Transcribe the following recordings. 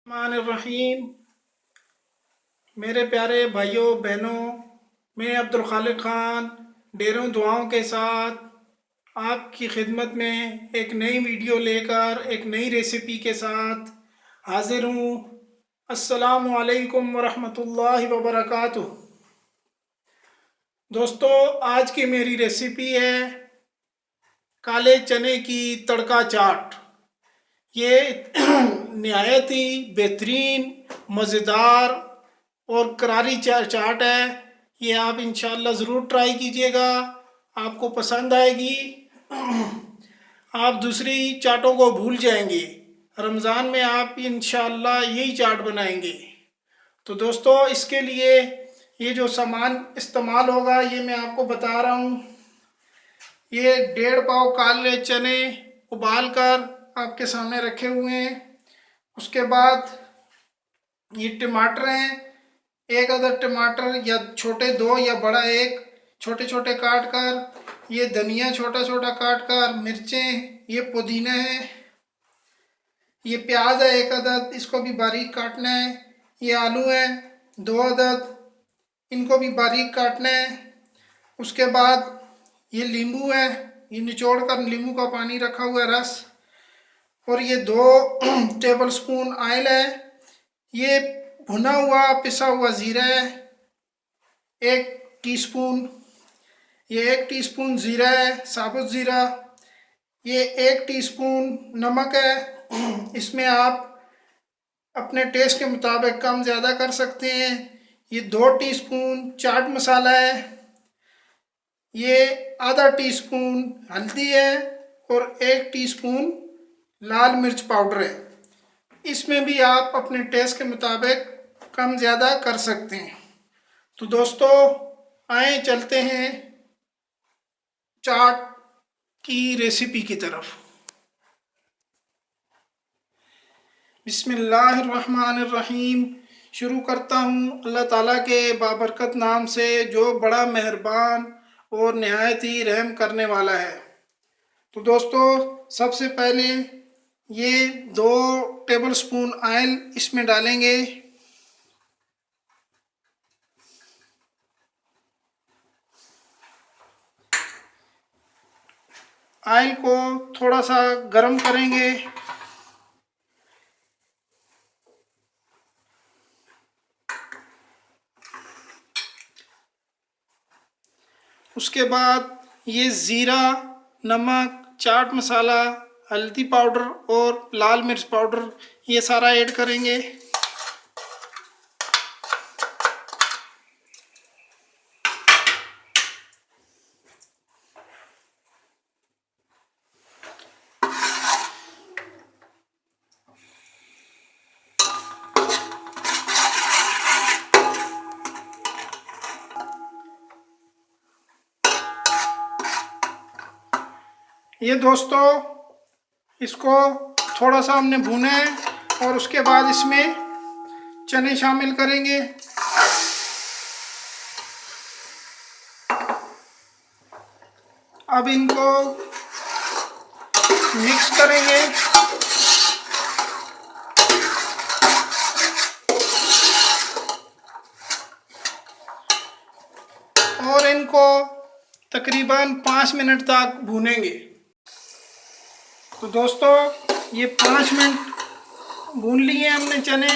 रहीम। मेरे प्यारे भाइयों बहनों, मैं अब्दुल खालिक ख़ान ढेरों दुआओं के साथ आपकी खिदमत में एक नई वीडियो लेकर एक नई रेसिपी के साथ हाज़िर हूँ। अस्सलामु अलैकुम वरहमतुल्लाहि वबरकातुह। दोस्तों, आज की मेरी रेसिपी है काले चने की तड़का चाट। ये नहायत ही बेहतरीन, मज़ेदार और करारी चाट है। ये आप इंशाल्लाह ज़रूर ट्राई कीजिएगा, आपको पसंद आएगी। आप दूसरी चाटों को भूल जाएंगे। रमज़ान में आप इंशाल्लाह यही चाट बनाएंगे। तो दोस्तों, इसके लिए ये जो सामान इस्तेमाल होगा ये मैं आपको बता रहा हूँ। ये 1.5 पाव काले चने उबाल कर आपके सामने रखे हुए हैं। उसके बाद ये टमाटर हैं, एक अदर टमाटर या छोटे 2 या बड़ा 1 छोटे छोटे काट कर। ये धनिया छोटा छोटा काट कर, मिर्चें, ये पुदीना है, ये प्याज है 1 अदद, इसको भी बारीक काटना है। ये आलू है 2 अदद, इनको भी बारीक काटना है। उसके बाद ये नींबू है, ये निचोड़ कर नींबू का पानी रखा हुआ है, रस। और ये 2 टेबल स्पून ऑयल है। ये भुना हुआ पिसा हुआ ज़ीरा है 1 टीस्पून। ये 1 टीस्पून ज़ीरा है, साबुत ज़ीरा। ये 1 टीस्पून नमक है, इसमें आप अपने टेस्ट के मुताबिक कम ज़्यादा कर सकते हैं। ये 2 टीस्पून चाट मसाला है। ये आधा टीस्पून हल्दी है और 1 टीस्पून लाल मिर्च पाउडर है। इसमें भी आप अपने टेस्ट के मुताबिक कम ज़्यादा कर सकते हैं। तो दोस्तों, आए चलते हैं चाट की रेसिपी की तरफ। बिस्मिल्लाहिर्रहमानिर्रहीम। शुरू करता हूँ अल्लाह ताला के बाबरकत नाम से, जो बड़ा मेहरबान और नहायत ही रहम करने वाला है। तो दोस्तों, सबसे पहले ये 2 टेबल स्पून ऑयल इसमें डालेंगे। ऑयल को थोड़ा सा गर्म करेंगे। उसके बाद ये ज़ीरा, नमक, चाट मसाला, हल्दी पाउडर और लाल मिर्च पाउडर ये सारा ऐड करेंगे। ये दोस्तों, इसको थोड़ा सा हमने भूना है और उसके बाद इसमें चने शामिल करेंगे। अब इनको मिक्स करेंगे। और इनको तकरीबन 5 मिनट तक भूनेंगे। तो दोस्तों, ये 5 मिनट भून लिए हमने चने।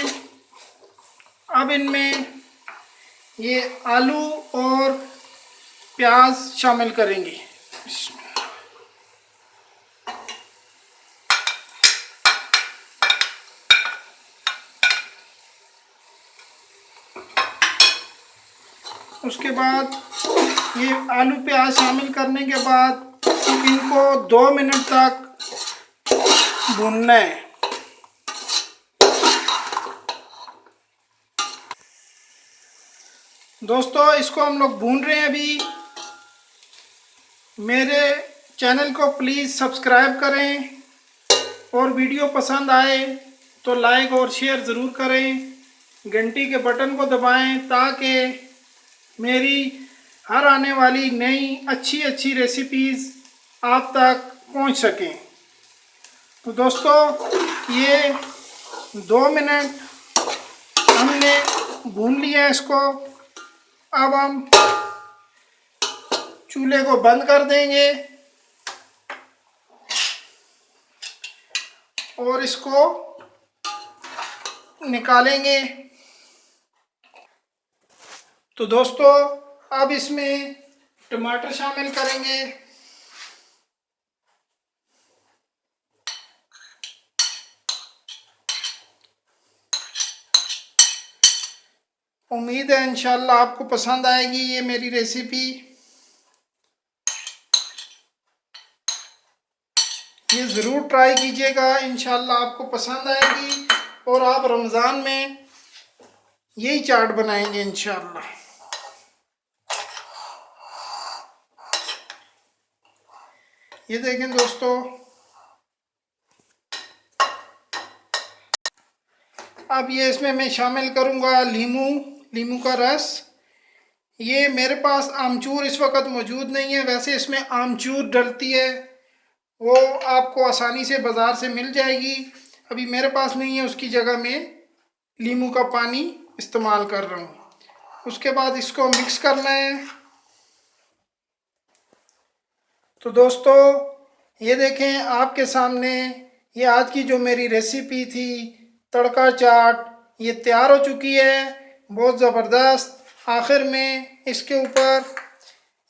अब इनमें ये आलू और प्याज शामिल करेंगे। उसके बाद ये आलू प्याज शामिल करने के बाद इनको 2 मिनट तक भूनना है। दोस्तों, इसको हम लोग भून रहे हैं अभी। मेरे चैनल को प्लीज़ सब्सक्राइब करें और वीडियो पसंद आए तो लाइक और शेयर ज़रूर करें। घंटी के बटन को दबाएं ताकि मेरी हर आने वाली नई अच्छी अच्छी रेसिपीज़ आप तक पहुंच सकें। तो दोस्तों, ये 2 मिनट हमने भून लिया इसको। अब हम चूल्हे को बंद कर देंगे और इसको निकालेंगे। तो दोस्तों अब इसमें टमाटर शामिल करेंगे। उम्मीद है इंशाल्लाह आपको पसंद आएगी ये मेरी रेसिपी। ये ज़रूर ट्राई कीजिएगा, इंशाल्लाह आपको पसंद आएगी और आप रमज़ान में यही चाट बनाएंगे इंशाल्लाह। ये देखें दोस्तों, अब ये इसमें मैं शामिल करूँगा नींबू का रस। ये मेरे पास आमचूर इस वक्त मौजूद नहीं है, वैसे इसमें आमचूर डलती है, वो आपको आसानी से बाज़ार से मिल जाएगी। अभी मेरे पास नहीं है, उसकी जगह मैं नींबू का पानी इस्तेमाल कर रहा हूँ। उसके बाद इसको मिक्स करना है। तो दोस्तों ये देखें आपके सामने, ये आज की जो मेरी रेसिपी थी तड़का चाट, ये तैयार हो चुकी है, बहुत ज़बरदस्त। आखिर में इसके ऊपर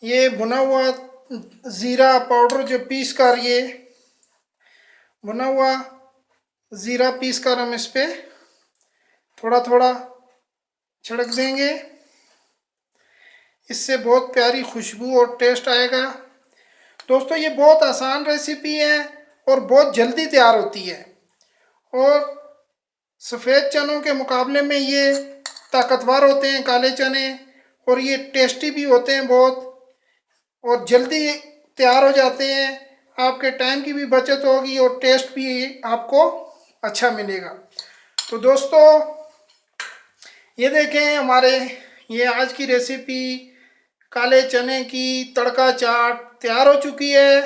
ये भुना हुआ ज़ीरा पाउडर जो पीस कर, ये भुना हुआ ज़ीरा पीस कर हम इस पर थोड़ा थोड़ा छिड़क देंगे। इससे बहुत प्यारी खुशबू और टेस्ट आएगा। दोस्तों ये बहुत आसान रेसिपी है और बहुत जल्दी तैयार होती है, और सफ़ेद चनों के मुकाबले में ये ताकतवर होते हैं काले चने, और ये टेस्टी भी होते हैं बहुत, और जल्दी तैयार हो जाते हैं। आपके टाइम की भी बचत होगी और टेस्ट भी आपको अच्छा मिलेगा। तो दोस्तों ये देखें हमारे ये आज की रेसिपी काले चने की तड़का चाट तैयार हो चुकी है।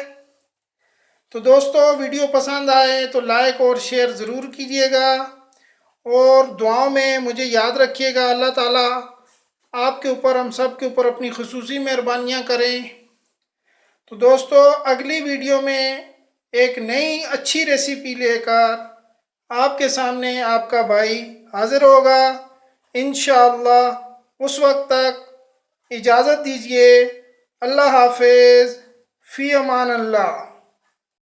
तो दोस्तों वीडियो पसंद आए तो लाइक और शेयर ज़रूर कीजिएगा, और दुआओं में मुझे याद रखिएगा। अल्लाह ताला आपके ऊपर, हम सब के ऊपर अपनी खुसूसी मेहरबानियाँ करें। तो दोस्तों अगली वीडियो में एक नई अच्छी रेसिपी लेकर आपके सामने आपका भाई हाज़िर होगा इंशाअल्लाह। उस वक्त तक इजाज़त दीजिए। अल्लाह हाफिज़, फ़ी अमान अल्लाह।